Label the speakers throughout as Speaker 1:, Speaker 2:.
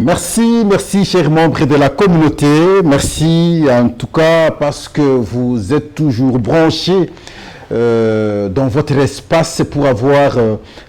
Speaker 1: Merci chers membres de la communauté. Merci en tout cas parce que vous êtes toujours branchés dans votre espace pour avoir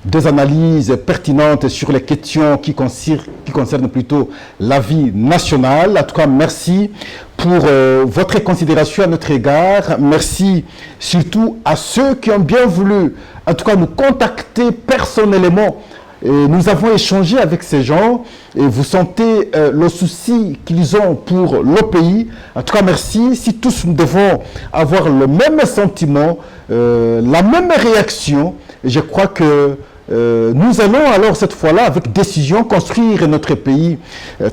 Speaker 1: des analyses pertinentes sur les questions qui concernent plutôt la vie nationale. En tout cas, merci pour votre considération à notre égard. Merci surtout à ceux qui ont bien voulu, en tout cas, nous contacter personnellement. Et nous avons échangé avec ces gens et vous sentez le souci qu'ils ont pour le pays. En tout cas, merci. Si tous nous devons avoir le même sentiment, la même réaction, je crois que nous allons alors cette fois-là, avec décision, construire notre pays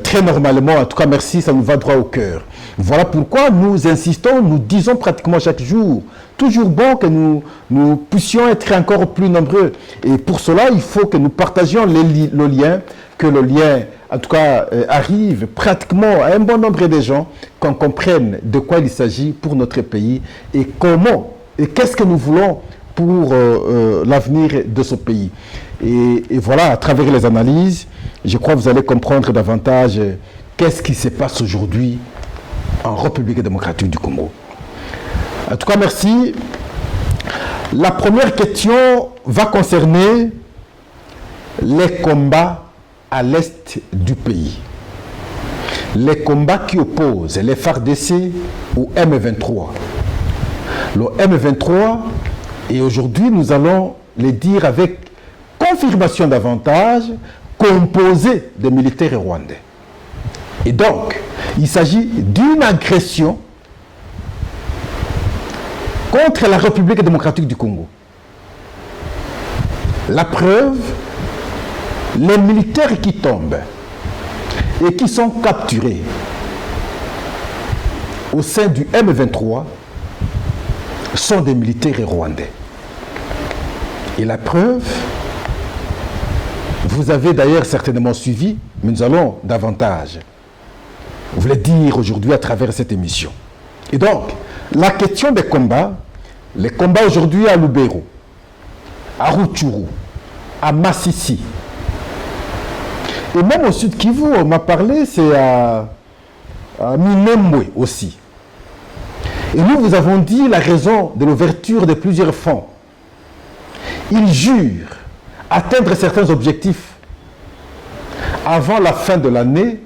Speaker 1: très normalement. En tout cas, merci, ça nous va droit au cœur. Voilà pourquoi nous insistons, nous disons pratiquement chaque jour, toujours bon que nous puissions être encore plus nombreux. Et pour cela, il faut que nous partagions le lien, que le lien, en tout cas, arrive pratiquement à un bon nombre de gens, qu'on comprenne de quoi il s'agit pour notre pays et comment, et qu'est-ce que nous voulons pour l'avenir de ce pays. Et voilà, à travers les analyses, je crois que vous allez comprendre davantage qu'est-ce qui se passe aujourd'hui en République démocratique du Congo. En tout cas, merci. La première question va concerner les combats à l'est du pays. Les combats qui opposent les FARDC au M23. Le M23, et aujourd'hui nous allons le dire avec confirmation davantage, composé de militaires rwandais. Et donc, il s'agit d'une agression contre la République démocratique du Congo. La preuve, les militaires qui tombent et qui sont capturés au sein du M23 sont des militaires rwandais. Et la preuve, vous avez d'ailleurs certainement suivi, mais nous allons davantage vous le dire aujourd'hui à travers cette émission. Et donc, la question des combats, les combats aujourd'hui à Lubero, à Rutshuru, à Massissi, et même au sud Kivu, on m'a parlé, c'est à Minembwe aussi. Et nous vous avons dit la raison de l'ouverture de plusieurs fronts. Ils jurent atteindre certains objectifs avant la fin de l'année,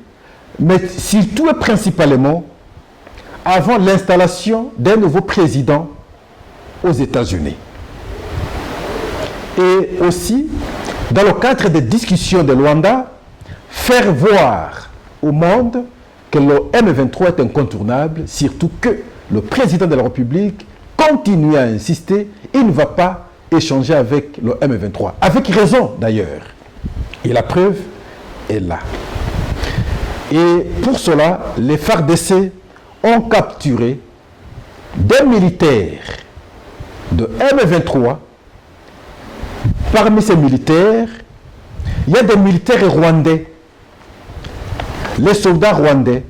Speaker 1: mais surtout et principalement avant l'installation d'un nouveau président aux États-Unis. Et aussi, dans le cadre des discussions de Luanda, faire voir au monde que le M23 est incontournable, surtout que le président de la République continue à insister, il ne va pas échanger avec le M23. Avec raison d'ailleurs. Et la preuve est là. Et pour cela, les FARDC ont capturé des militaires de M23. Parmi ces militaires, il y a des militaires rwandais, les soldats rwandais,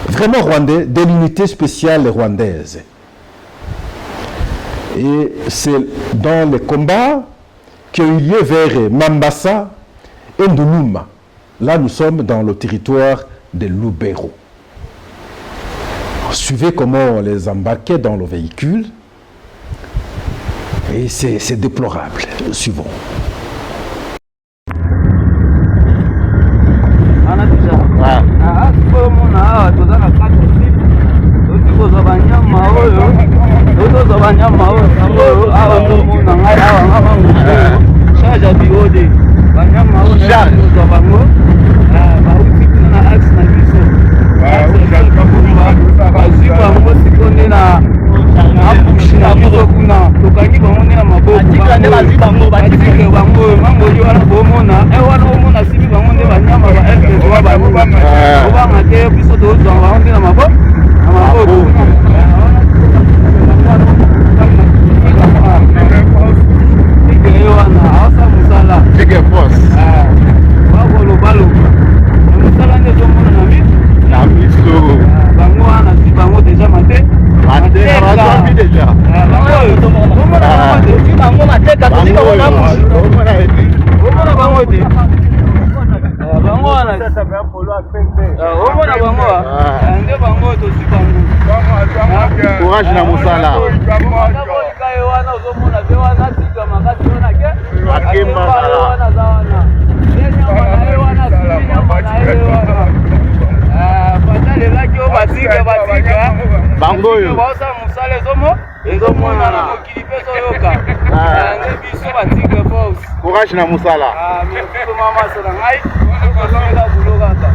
Speaker 1: vraiment rwandais, de l'unité spéciale rwandaise. Et c'est dans les combats qui ont eu lieu vers Mambasa et Ndoulouma. Là, nous sommes dans le territoire de Lubero. Suivez comment on les embarquait dans le véhicule. Et c'est déplorable. Suivons.
Speaker 2: bango wana. Omona bango. Nde bango tosi bango.
Speaker 3: Courage na musala.
Speaker 2: Kae wana ozomona be wana tika makati wana ke.
Speaker 3: Akemba
Speaker 2: wana za wana. Nyama na ye wana nyama na ye wana. Patale laki o batika.
Speaker 3: Bango yo.
Speaker 2: Bosa musala ezomona na mokili pe soyoka. Nde biso batika force.
Speaker 3: Courage na musala.
Speaker 2: Merci mama sala ngai. Kozonga bulo kaka.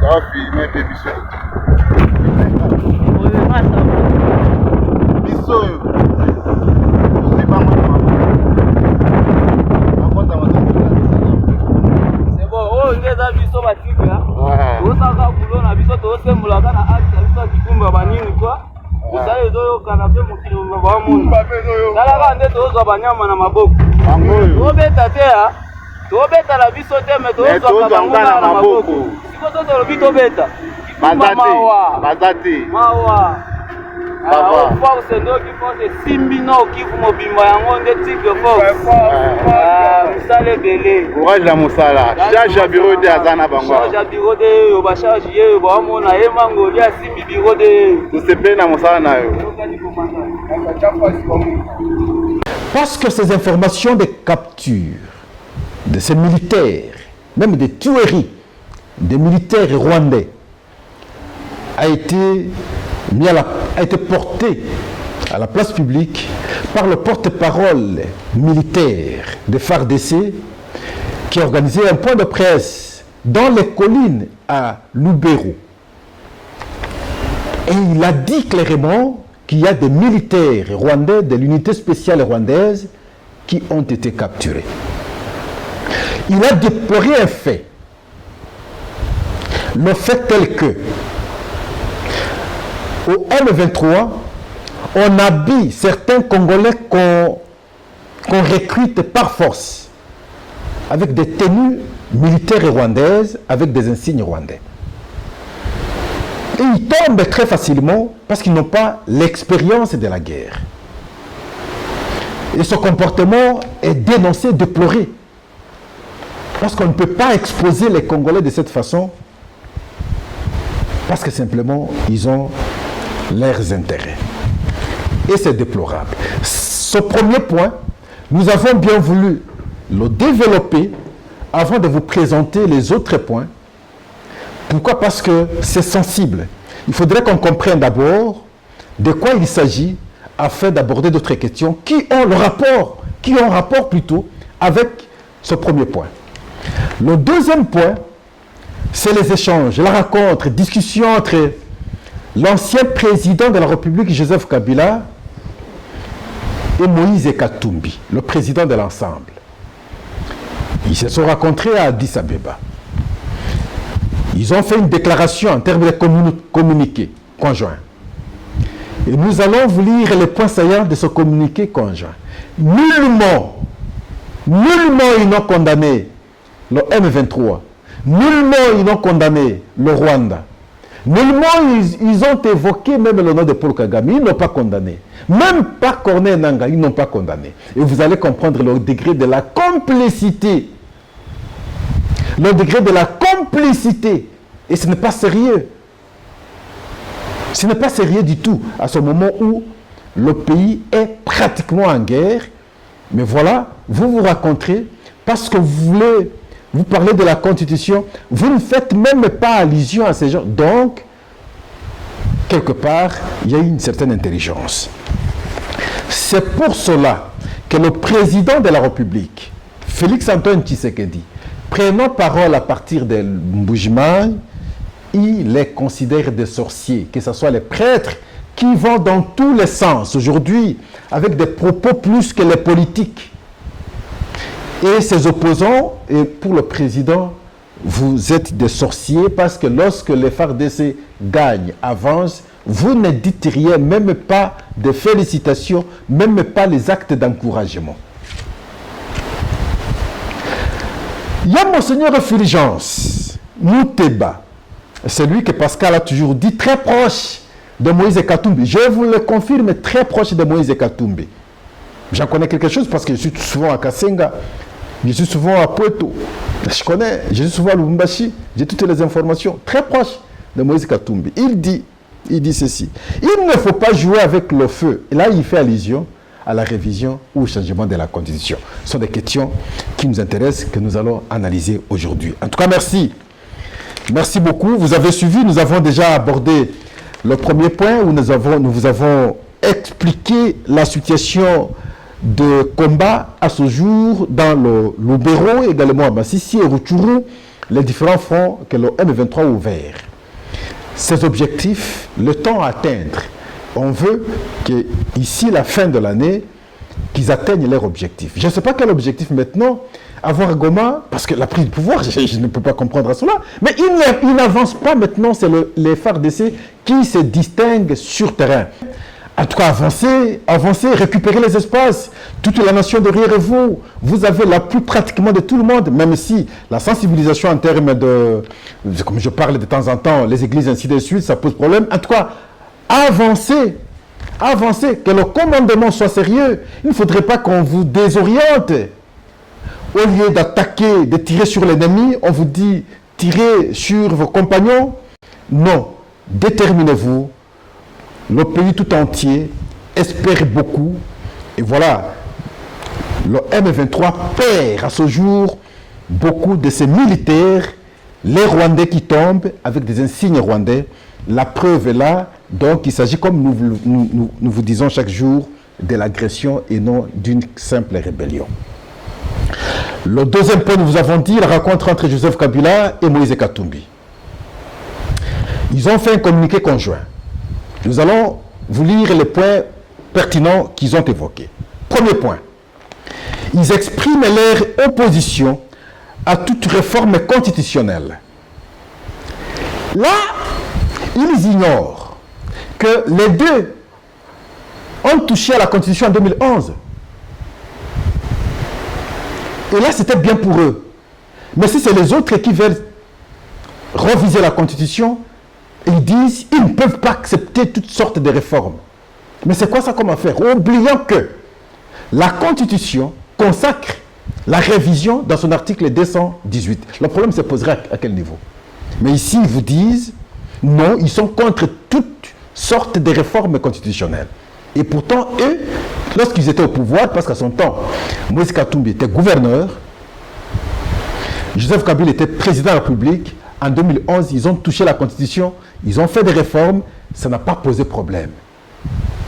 Speaker 3: Ça filmer pe biso. Biso yo. C'est pas moi.
Speaker 2: C'est bon, oh ndeza biso batika. Osaka bulo na biso tosembolaka na acte biso kitumba banini kwa. Osala ezoyoka na pe mokili ba mundu. Talaka nde tozwa banyama na maboko.
Speaker 3: Bango yo.
Speaker 2: Obeta te ya. Tobeta la biso te me tozwa bango na maboko. Siko tozolobi tobeta.
Speaker 3: Bazati.
Speaker 2: Mawa. Force ndoki force simbi no kivu mobimba yango nde tigre force. Musale belé.
Speaker 3: Courage la musala. Charge bureau de azana bango.
Speaker 2: Charge bureau de yo ba charge ye ba mona ye mango ya simbi bureau de.
Speaker 3: Tusepe na musala na yo.
Speaker 1: Parce que ces informations de capture de ces militaires, même des tueries des militaires rwandais, a été porté à la place publique par le porte-parole militaire de FARDC qui a organisé un point de presse dans les collines à Lubero. Et il a dit clairement qu'il y a des militaires rwandais de l'unité spéciale rwandaise qui ont été capturés. Il a déploré un fait. Le fait tel que au M23, on habille certains Congolais qu'on recrute par force avec des tenues militaires rwandaises, avec des insignes rwandais. Et ils tombent très facilement parce qu'ils n'ont pas l'expérience de la guerre. Et ce comportement est dénoncé, déploré. Parce qu'on ne peut pas exposer les Congolais de cette façon parce que simplement ils ont leurs intérêts. Et c'est déplorable. Ce premier point, nous avons bien voulu le développer avant de vous présenter les autres points. Pourquoi? Parce que c'est sensible. Il faudrait qu'on comprenne d'abord de quoi il s'agit afin d'aborder d'autres questions qui ont rapport plutôt avec ce premier point. Le deuxième point, c'est les échanges, la rencontre, discussion entre l'ancien président de la République, Joseph Kabila, et Moïse Katumbi, le président de l'ensemble. Ils se sont rencontrés à Addis Abeba. Ils ont fait une déclaration en termes de communiqué conjoint. Et nous allons vous lire les points saillants de ce communiqué conjoint. Nullement ils n'ont condamné le M23. Nullement ils n'ont condamné le Rwanda. Nullement ils ont évoqué même le nom de Paul Kagame. Ils n'ont pas condamné. Même pas Corneille Nangaa, ils n'ont pas condamné. Et vous allez comprendre le degré de la complicité. Le degré de la complicité. Et ce n'est pas sérieux. Ce n'est pas sérieux du tout à ce moment où le pays est pratiquement en guerre. Mais voilà, vous racontez parce que vous parlez de la Constitution, vous ne faites même pas allusion à ces gens. Donc, quelque part, il y a une certaine intelligence. C'est pour cela que le président de la République, Félix-Antoine Tshisekedi, prenant parole à partir de Mbujimai, il les considère des sorciers, que ce soit les prêtres qui vont dans tous les sens aujourd'hui, avec des propos plus que les politiques. Et ses opposants, et pour le président, vous êtes des sorciers parce que lorsque les FARDC gagnent, avancent, vous ne dites rien, même pas de félicitations, même pas les actes d'encouragement. Il y a Monseigneur Fulgence Mouteba, celui que Pascal a toujours dit, très proche de Moïse Katumbi. Je vous le confirme, très proche de Moïse Katumbi. J'en connais quelque chose parce que je suis souvent à Kassenga. Je suis souvent à Poeto. Je connais. Je suis souvent à Lubumbashi. J'ai toutes les informations très proches de Moïse Katumbi. Il dit ceci. Il ne faut pas jouer avec le feu. Et là, il fait allusion à la révision ou au changement de la Constitution. Ce sont des questions qui nous intéressent, que nous allons analyser aujourd'hui. En tout cas, merci. Merci beaucoup. Vous avez suivi. Nous avons déjà abordé le premier point où nous vous avons expliqué la situation de combat à ce jour dans le Lubero, également à Massissi et Rutshuru, les différents fronts que le M23 a ouverts. Ces objectifs, le temps à atteindre, on veut qu'ici, la fin de l'année, qu'ils atteignent leur objectif. Je ne sais pas quel objectif maintenant, avoir Goma, parce que la prise du pouvoir, je ne peux pas comprendre cela, mais il n'avance pas maintenant, c'est les FARDC qui se distinguent sur terrain. En tout cas, avancez, récupérez les espaces. Toute la nation derrière vous. Vous avez l'appui pratiquement de tout le monde, même si la sensibilisation en termes de, comme je parle de temps en temps, les églises ainsi de suite, ça pose problème. En tout cas, avancez, que le commandement soit sérieux. Il ne faudrait pas qu'on vous désoriente. Au lieu d'attaquer, de tirer sur l'ennemi, on vous dit tirez sur vos compagnons. Non, déterminez-vous. Le pays tout entier espère beaucoup. Et voilà, le M23 perd à ce jour beaucoup de ses militaires, les Rwandais qui tombent avec des insignes rwandais. La preuve est là. Donc, il s'agit, comme nous vous disons chaque jour, de l'agression et non d'une simple rébellion. Le deuxième point, nous vous avons dit, la rencontre entre Joseph Kabila et Moïse Katumbi. Ils ont fait un communiqué conjoint. Nous allons vous lire les points pertinents qu'ils ont évoqués. Premier point. Ils expriment leur opposition à toute réforme constitutionnelle. Là, ils ignorent que les deux ont touché à la Constitution en 2011. Et là, c'était bien pour eux. Mais si c'est les autres qui veulent reviser la Constitution, ils disent qu'ils ne peuvent pas accepter toutes sortes de réformes. Mais c'est quoi ça comme affaire? Oubliant que la Constitution consacre la révision dans son article 218. Le problème se poserait à quel niveau? Mais ici, ils vous disent, non, ils sont contre toutes sortes de réformes constitutionnelles. Et pourtant, eux, lorsqu'ils étaient au pouvoir, parce qu'à son temps, Moïse Katumbi était gouverneur, Joseph Kabila était président de la République. En 2011, ils ont touché la Constitution, ils ont fait des réformes, ça n'a pas posé problème.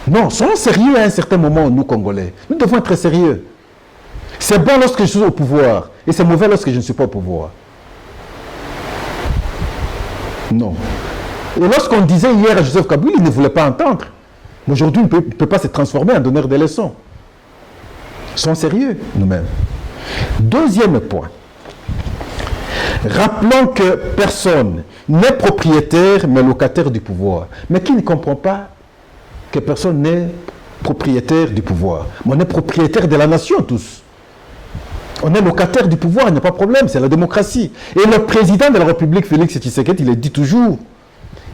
Speaker 1: Non, soyons sérieux à un certain moment, nous, Congolais. Nous devons être sérieux. C'est bon lorsque je suis au pouvoir, et c'est mauvais lorsque je ne suis pas au pouvoir. Non. Et lorsqu'on disait hier à Joseph Kabila, il ne voulait pas entendre. Aujourd'hui, il ne peut pas se transformer en donneur de leçons. Soyons sérieux, nous-mêmes. Deuxième point. Rappelons que personne n'est propriétaire, mais locataire du pouvoir. Mais qui ne comprend pas que personne n'est propriétaire du pouvoir? Mais on est propriétaire de la nation, tous. On est locataire du pouvoir, il n'y a pas de problème, c'est la démocratie. Et le président de la République, Félix Tshisekedi, il le dit toujours.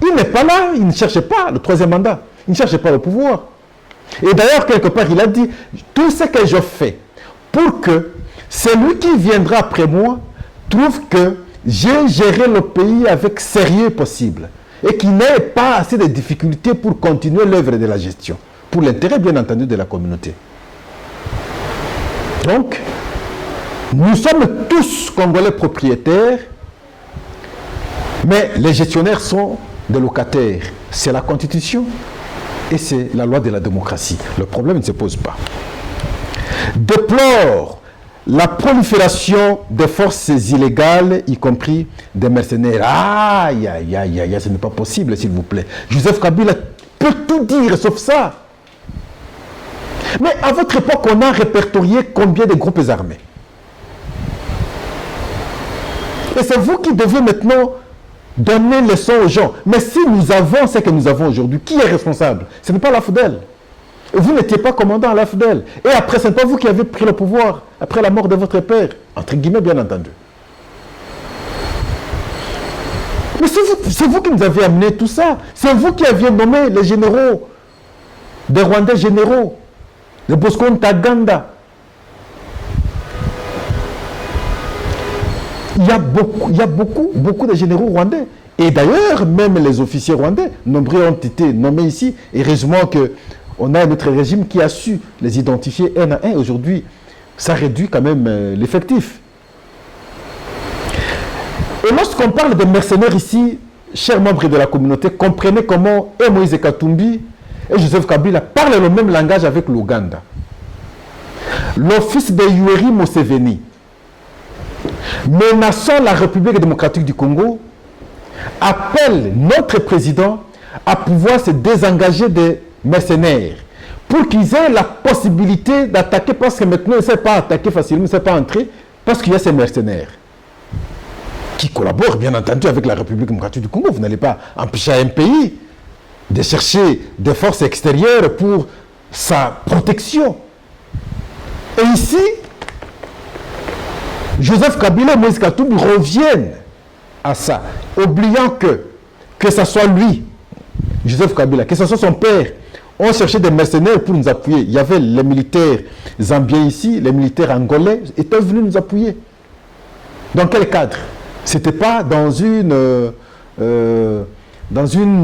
Speaker 1: Il n'est pas là, il ne cherche pas le troisième mandat. Il ne cherche pas le pouvoir. Et d'ailleurs, quelque part, il a dit, tout ce que je fais pour que celui qui viendra après moi trouve que j'ai géré le pays avec sérieux possible et qu'il n'ait pas assez de difficultés pour continuer l'œuvre de la gestion, pour l'intérêt bien entendu de la communauté. Donc, nous sommes tous Congolais propriétaires, mais les gestionnaires sont des locataires. C'est la Constitution et c'est la loi de la démocratie. Le problème ne se pose pas. Déplore la prolifération des forces illégales, y compris des mercenaires. Aïe, aïe, aïe, aïe, ce n'est pas possible, s'il vous plaît. Joseph Kabila peut tout dire, sauf ça. Mais à votre époque, on a répertorié combien de groupes armés? Et c'est vous qui devez maintenant donner leçon aux gens. Mais si nous avons ce que nous avons aujourd'hui, qui est responsable? Ce n'est pas l'AFDEL. Vous n'étiez pas commandant à l'AFDEL. Et après, ce n'est pas vous qui avez pris le pouvoir, après la mort de votre père. Entre guillemets, bien entendu. Mais c'est vous qui nous avez amené tout ça. C'est vous qui aviez nommé les généraux, des Rwandais généraux, les Bosco Ntaganda. Il y a beaucoup de généraux rwandais. Et d'ailleurs, même les officiers rwandais, nombreux ont été nommés ici. Et heureusement qu'on a notre régime qui a su les identifier un à un. Aujourd'hui, ça réduit quand même l'effectif. Et lorsqu'on parle de mercenaires ici, chers membres de la communauté, comprenez comment Moïse Katumbi et Joseph Kabila parlent le même langage avec l'Ouganda. L'office de Yoweri Museveni, menaçant la République démocratique du Congo, appelle notre président à pouvoir se désengager des mercenaires pour qu'ils aient la possibilité d'attaquer, parce que maintenant, ils ne savent pas attaquer facilement, ils ne savent pas entrer, parce qu'il y a ces mercenaires qui collaborent, bien entendu, avec la République démocratique du Congo. Vous n'allez pas empêcher un pays de chercher des forces extérieures pour sa protection. Et ici, Joseph Kabila et Moïse Katumbi reviennent à ça, oubliant que ce soit lui, Joseph Kabila, que ce soit son père, on cherchait des mercenaires pour nous appuyer. Il y avait les militaires zambiens ici, les militaires angolais étaient venus nous appuyer. Dans quel cadre? Ce n'était pas dans une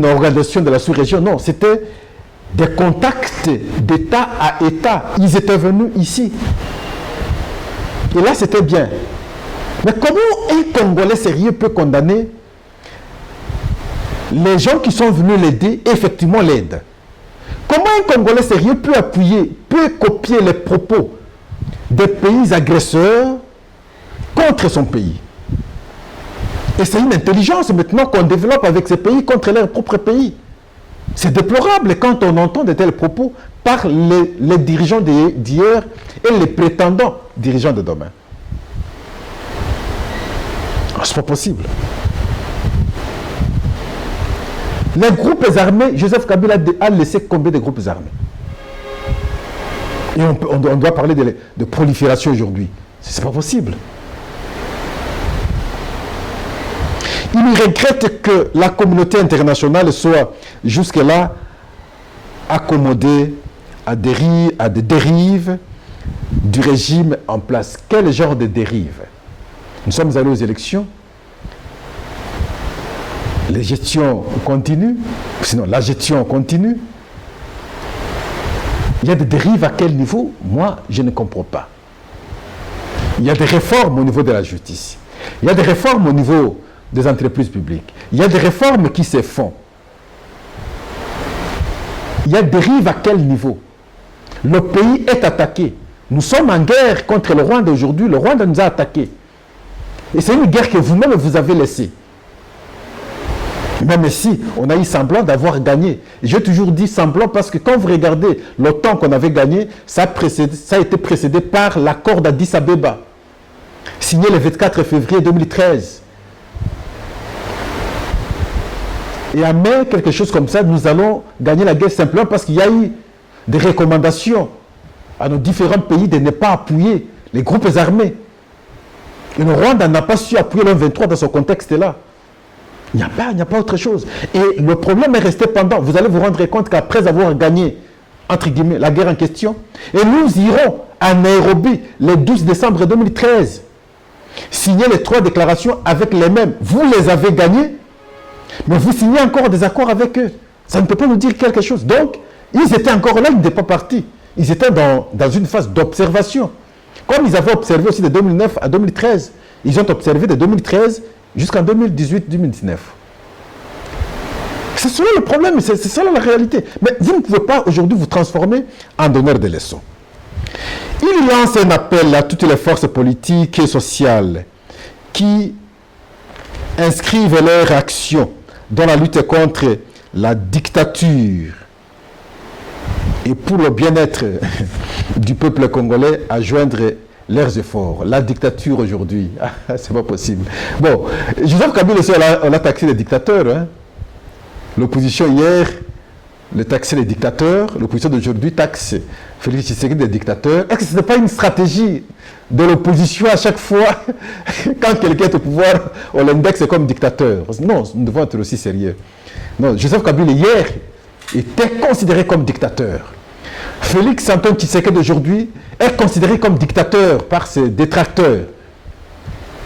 Speaker 1: organisation de la sous-région, non, c'était des contacts d'État à État. Ils étaient venus ici. Et là, c'était bien. Mais comment un Congolais sérieux peut condamner les gens qui sont venus l'aider et effectivement l'aide? Comment un Congolais sérieux peut appuyer, peut copier les propos des pays agresseurs contre son pays? Et c'est une intelligence maintenant qu'on développe avec ces pays contre leur propre pays. C'est déplorable quand on entend de tels propos par les dirigeants d'hier et les prétendants dirigeants de demain. C'est pas possible. Les groupes armés, Joseph Kabila a laissé combien de groupes armés? Et on doit parler de prolifération aujourd'hui. C'est pas possible. Il regrette que la communauté internationale soit jusque-là accommodée à des dérives du régime en place. Quel genre de dérives? Nous sommes allés aux élections. Les gestions continuent. Sinon, la gestion continue. Il y a des dérives à quel niveau? Moi, je ne comprends pas. Il y a des réformes au niveau de la justice. Il y a des réformes au niveau des entreprises publiques. Il y a des réformes qui se font. Il y a des dérives à quel niveau? Le pays est attaqué. Nous sommes en guerre contre le Rwanda aujourd'hui. Le Rwanda nous a attaqués. Et c'est une guerre que vous-même vous avez laissée. Même si on a eu semblant d'avoir gagné. J'ai toujours dit semblant parce que quand vous regardez le temps qu'on avait gagné, ça a été précédé par l'accord d'Addis Abeba, signé le 24 février 2013. Et à mai, quelque chose comme ça, nous allons gagner la guerre simplement parce qu'il y a eu des recommandations à nos différents pays de ne pas appuyer les groupes armés. Et le Rwanda n'a pas su appuyer l'M23 dans ce contexte-là. Il n'y a pas autre chose. Et le problème est resté pendant. Vous allez vous rendre compte qu'après avoir gagné, entre guillemets, la guerre en question, et nous irons à Nairobi le 12 décembre 2013, signer les 3 déclarations avec les mêmes. Vous les avez gagnés, mais vous signez encore des accords avec eux. Ça ne peut pas nous dire quelque chose. Donc, ils étaient encore là, ils n'étaient pas partis. Ils étaient dans une phase d'observation. Comme ils avaient observé aussi de 2009 à 2013. Ils ont observé de 2013 jusqu'en 2018-2019. C'est cela le problème, c'est cela la réalité. Mais vous ne pouvez pas aujourd'hui vous transformer en donneur de leçons. Il lance un appel à toutes les forces politiques et sociales qui inscrivent leur action dans la lutte contre la dictature et pour le bien-être du peuple congolais à joindre leurs efforts. La dictature aujourd'hui, c'est pas possible. Bon, Joseph Kabila aussi, on a taxé les dictateurs. Hein. L'opposition hier, le taxait les dictateurs. L'opposition d'aujourd'hui taxe Félix Tshisekedi des dictateurs. Est-ce que ce n'est pas une stratégie de l'opposition à chaque fois quand quelqu'un est au pouvoir, on l'indexe comme dictateur? Non, nous devons être aussi sérieux. Non, Joseph Kabila hier était considéré comme dictateur. Félix Antoine Tshisekedi d'aujourd'hui est considéré comme dictateur par ses détracteurs.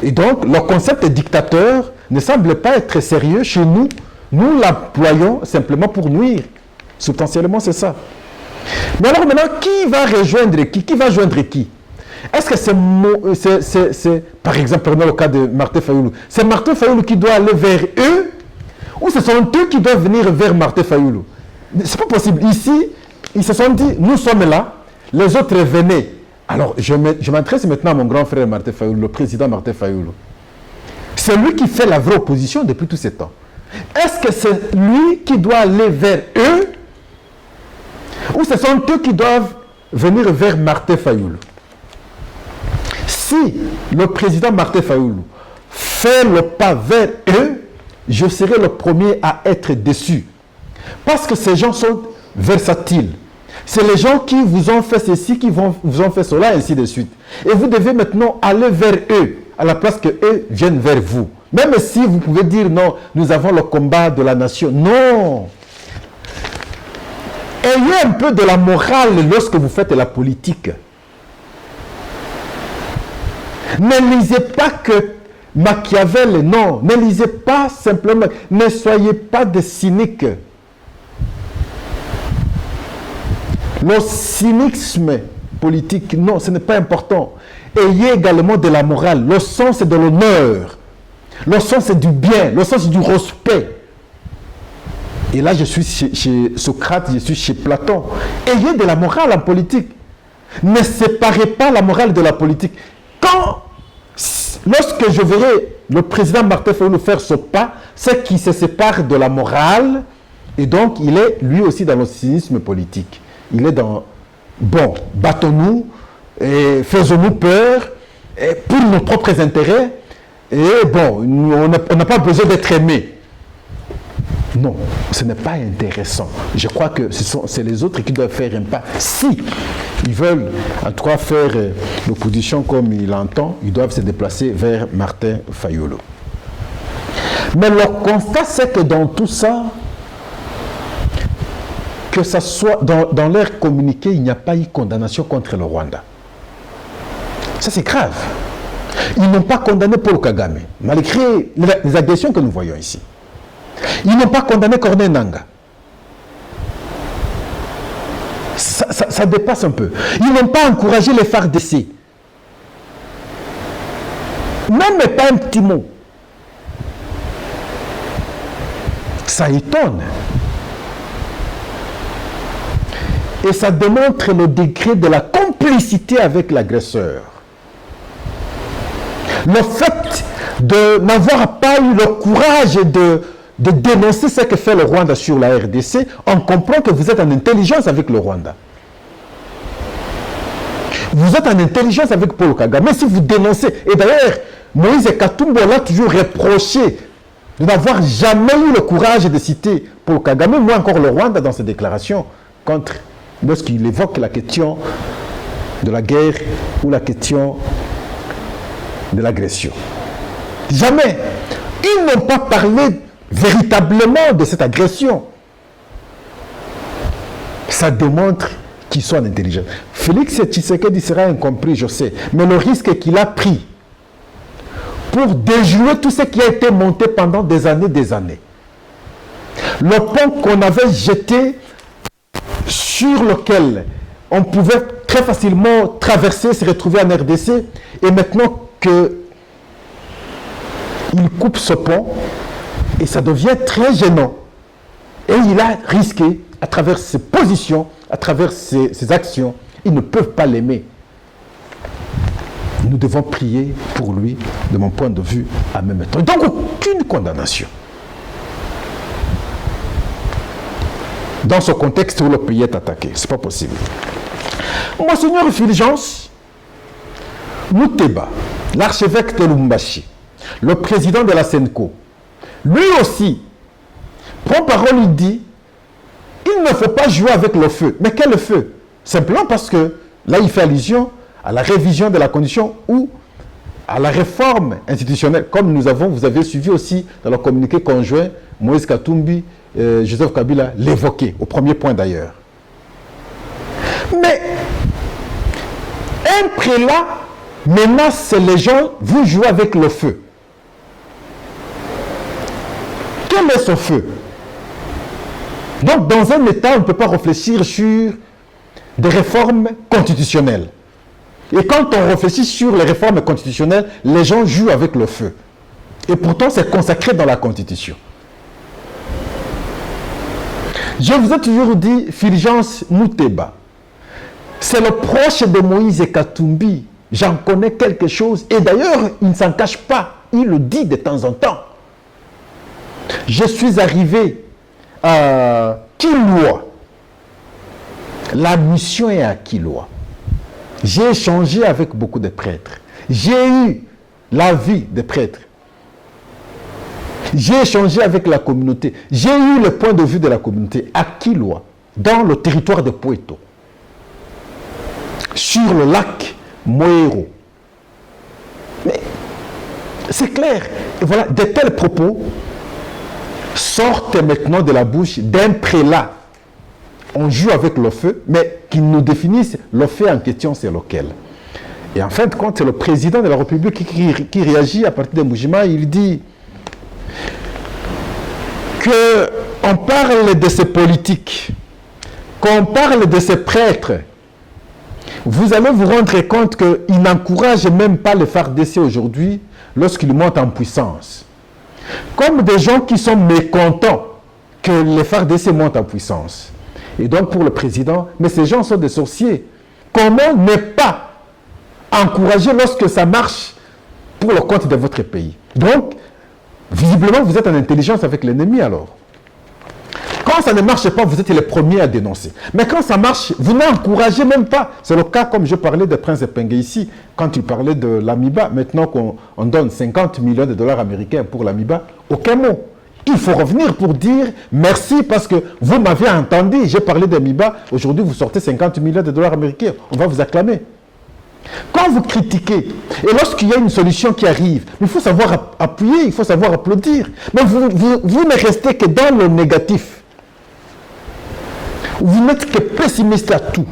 Speaker 1: Et donc, le concept de dictateur ne semble pas être sérieux chez nous. Nous l'employons simplement pour nuire. Substantiellement, c'est ça. Mais alors maintenant, qui va rejoindre qui? Qui va joindre qui? Est-ce que c'est, par exemple, prenons le cas de Martin Fayoulou, c'est Martin Fayoulou qui doit aller vers eux, ou ce sont eux qui doivent venir vers Martin Fayoulou? C'est pas possible. Ici, ils se sont dit, nous sommes là, les autres venaient. Alors, je m'intéresse maintenant à mon grand frère Martin Fayoulou, le président Martin Fayoulou. C'est lui qui fait la vraie opposition depuis tous ces temps. Est-ce que c'est lui qui doit aller vers eux, ou ce sont eux qui doivent venir vers Martin Fayoulou? Si le président Martin Fayoulou fait le pas vers eux, je serai le premier à être déçu. Parce que ces gens sont versatiles. C'est les gens qui vous ont fait ceci, qui vous ont fait cela, ainsi de suite. Et vous devez maintenant aller vers eux, à la place que eux viennent vers vous. Même si vous pouvez dire non, nous avons le combat de la nation. Non! Ayez un peu de la morale lorsque vous faites la politique. Ne lisez pas que Machiavel, non. Ne lisez pas simplement. Ne soyez pas des cyniques. Le cynisme politique, non, ce n'est pas important. Ayez également de la morale. Le sens de l'honneur. Le sens du bien. Le sens du respect. Et là, je suis chez Socrate, je suis chez Platon. Ayez de la morale en politique. Ne séparez pas la morale de la politique. Lorsque je verrai le président Martin Fayoulou faire ce pas, c'est qu'il se sépare de la morale et donc il est lui aussi dans le cynisme politique. Il est dans, bon, battons-nous, faisons-nous peur et pour nos propres intérêts et bon, on n'a pas besoin d'être aimé. Non, ce n'est pas intéressant. Je crois que c'est les autres qui doivent faire un pas. Si ils veulent, en tout cas, faire l'opposition comme il entend, ils doivent se déplacer vers Martin Fayoulou. Mais le constat, c'est que dans tout ça, que ça soit dans leur communiqué, il n'y a pas eu condamnation contre le Rwanda. Ça, c'est grave. Ils n'ont pas condamné Paul Kagame, malgré les agressions que nous voyons ici. Ils n'ont pas condamné Corneille Nangaa. Ça dépasse un peu. Ils n'ont pas encouragé les FARDC. Même pas un petit mot. Ça étonne. Et ça démontre le degré de la complicité avec l'agresseur. Le fait de n'avoir pas eu le courage de dénoncer ce que fait le Rwanda sur la RDC, on comprend que vous êtes en intelligence avec le Rwanda. Vous êtes en intelligence avec Paul Kagame. Mais si vous dénoncez, et d'ailleurs, Moïse Katumbi l'a toujours reproché de n'avoir jamais eu le courage de citer Paul Kagame, ou encore le Rwanda dans ses déclarations lorsqu'il évoque la question de la guerre ou la question de l'agression. Jamais. Ils n'ont pas parlé véritablement de cette agression. Ça démontre qu'ils sont intelligents. Félix Tshisekedi sera incompris, je sais, mais le risque qu'il a pris pour déjouer tout ce qui a été monté pendant des années. Le pont qu'on avait jeté, sur lequel on pouvait très facilement traverser, se retrouver en RDC, et maintenant qu'il coupe ce pont, et ça devient très gênant. Et il a risqué, à travers ses positions, à travers ses actions, ils ne peuvent pas l'aimer. Nous devons prier pour lui, de mon point de vue, en même temps. Donc, aucune condamnation. Dans ce contexte où le pays est attaqué, ce n'est pas possible. Monseigneur Fulgence Muteba, l'archevêque de Lubumbashi, le président de la SENCO, lui aussi, prend parole, il dit, il ne faut pas jouer avec le feu. Mais quel feu? Simplement parce que, là, il fait allusion à la révision de la condition ou à la réforme institutionnelle, comme vous avez suivi aussi dans le communiqué conjoint, Moïse Katumbi, Joseph Kabila l'évoquait, au premier point d'ailleurs. Mais un prélat Maintenant, c'est les gens, vous jouez avec le feu. Quel est ce feu? Donc, dans un État, on ne peut pas réfléchir sur des réformes constitutionnelles. Et quand on réfléchit sur les réformes constitutionnelles, les gens jouent avec le feu. Et pourtant, c'est consacré dans la Constitution. Je vous ai toujours dit, Fulgence Mouteba, c'est le proche de Moïse Katumbi. J'en connais quelque chose. Et d'ailleurs, il ne s'en cache pas. Il le dit de temps en temps. Je suis arrivé à Kilwa. La mission est à Kilwa. J'ai échangé avec beaucoup de prêtres. J'ai eu l'avis des prêtres. J'ai échangé avec la communauté. J'ai eu le point de vue de la communauté à Kilwa, dans le territoire de Poeto, sur le lac Moero. Mais c'est clair. Et voilà, de tels propos sortent maintenant de la bouche d'un prélat. On joue avec le feu, mais qu'ils nous définissent le fait en question, c'est lequel. Et en fin de compte, c'est le président de la République qui réagit à partir de Moujima. Il dit qu'on parle de ces politiques, qu'on parle de ces prêtres. Vous allez vous rendre compte qu'ils n'encouragent même pas le FARDC aujourd'hui lorsqu'ils montent en puissance. Comme des gens qui sont mécontents que le FARDC monte en puissance. Et donc pour le président, mais ces gens sont des sorciers. Comment ne pas encourager lorsque ça marche pour le compte de votre pays? Donc, visiblement, vous êtes en intelligence avec l'ennemi alors. Quand ça ne marche pas, vous êtes les premiers à dénoncer. Mais quand ça marche, vous n'encouragez même pas. C'est le cas, comme je parlais de Prince Epenge ici, quand il parlait de l'AMIBA. Maintenant qu'on donne 50 millions de dollars américains pour l'AMIBA, aucun mot. Il faut revenir pour dire merci parce que vous m'avez entendu. J'ai parlé d'AMIBA. Aujourd'hui, vous sortez 50 millions de dollars américains. On va vous acclamer. Quand vous critiquez, et lorsqu'il y a une solution qui arrive, il faut savoir appuyer, il faut savoir applaudir. Mais vous ne restez que dans le négatif. Vous n'êtes que pessimiste à tout.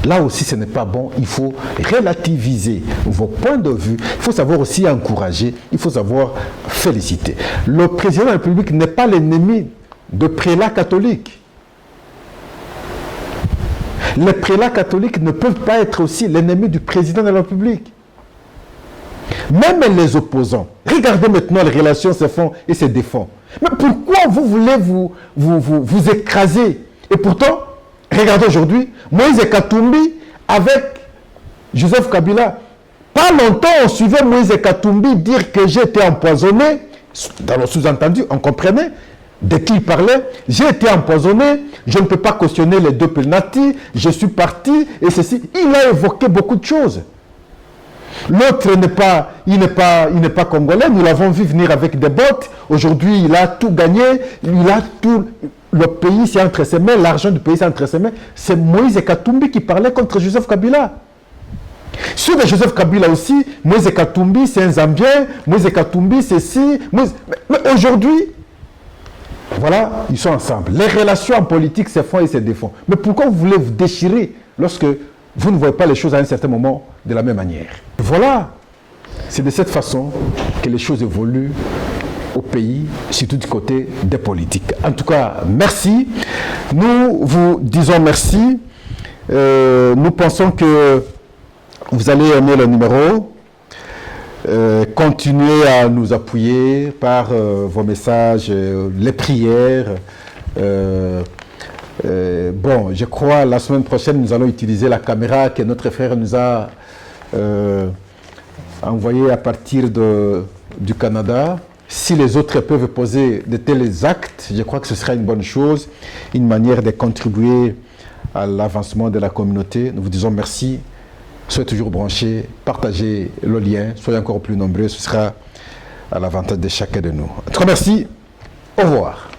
Speaker 1: Là aussi, ce n'est pas bon. Il faut relativiser vos points de vue. Il faut savoir aussi encourager. Il faut savoir féliciter. Le président de la République n'est pas l'ennemi de prélats catholiques. Les prélats catholiques ne peuvent pas être aussi l'ennemi du président de la République. Même les opposants. Regardez maintenant les relations se font et se défendent. Mais pourquoi vous voulez vous écraser? Et pourtant, regardez aujourd'hui, Moïse Katumbi avec Joseph Kabila. Pas longtemps, on suivait Moïse Katumbi dire que j'ai été empoisonné. Dans le sous-entendu, on comprenait de qui il parlait. J'ai été empoisonné, je ne peux pas cautionner les deux penalties, je suis parti, et ceci. Il a évoqué beaucoup de choses. L'autre il n'est pas congolais, nous l'avons vu venir avec des bottes. Aujourd'hui, il a tout gagné, il a tout... Le pays c'est entre ses mains, l'argent du pays c'est entre ses mains. C'est Moïse Katumbi qui parlait contre Joseph Kabila. Sur de Joseph Kabila aussi, Moïse Katumbi c'est un Zambien, Moïse Katumbi c'est ci. Mais aujourd'hui, voilà, ils sont ensemble. Les relations en politique se font et se défendent. Mais pourquoi vous voulez vous déchirer lorsque vous ne voyez pas les choses à un certain moment de la même manière? Voilà, c'est de cette façon que les choses évoluent au pays, surtout du côté des politiques. En tout cas, merci. Nous vous disons merci. Nous pensons que vous allez aimer le numéro. Continuez à nous appuyer par vos messages, les prières. Bon, je crois la semaine prochaine, nous allons utiliser la caméra que notre frère nous a envoyée à partir du Canada. Si les autres peuvent poser de tels actes, je crois que ce sera une bonne chose, une manière de contribuer à l'avancement de la communauté. Nous vous disons merci. Soyez toujours branchés, partagez le lien, soyez encore plus nombreux, ce sera à l'avantage de chacun de nous. Un grand merci, au revoir.